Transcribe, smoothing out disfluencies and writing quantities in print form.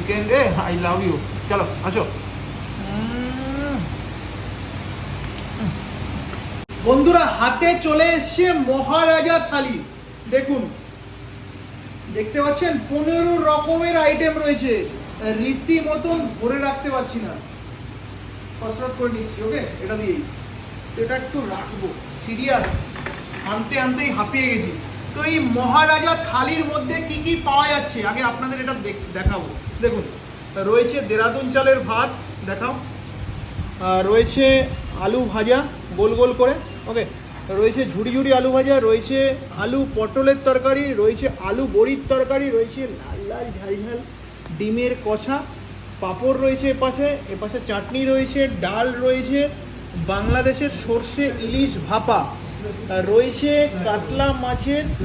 Chicken রে, I love you. চলো আসো। বন্ধুরা হাতে চলে এসছে মহারাজা থালি। দেখুন, দেখতে পাচ্ছেন 15 রকমের আইটেম রয়েছে, রীতিমতন ধরে রাখতে পারছি না, কসরত করে নিচ্ছি। ওকে, এটা দিয়েই এটা একটু রাখবো, সিরিয়াস, আনতে আনতেই হাঁপিয়ে গেছি। তো এই মহারাজা থালির মধ্যে কি কি পাওয়া যাচ্ছে আগে আপনাদের এটা দেখাবো। দেখুন, রয়েছে দেরাদুন চালের ভাত, দেখাও। রয়েছে আলু ভাজা গোল গোল করে, ওকে। রয়েছে ঝুড়ি ঝুড়ি আলু ভাজা, রয়েছে আলু পটলের তরকারি, রয়েছে আলু বড়ির তরকারি, রয়েছে লাল লাল ঝাল ঝাল ডিমের কষা, পাঁপড় রয়েছে এপাশে চাটনি রয়েছে, ডাল রয়েছে, বাংলাদেশের সর্ষে ইলিশ ভাপা, রয়েছে কাতলা মাছের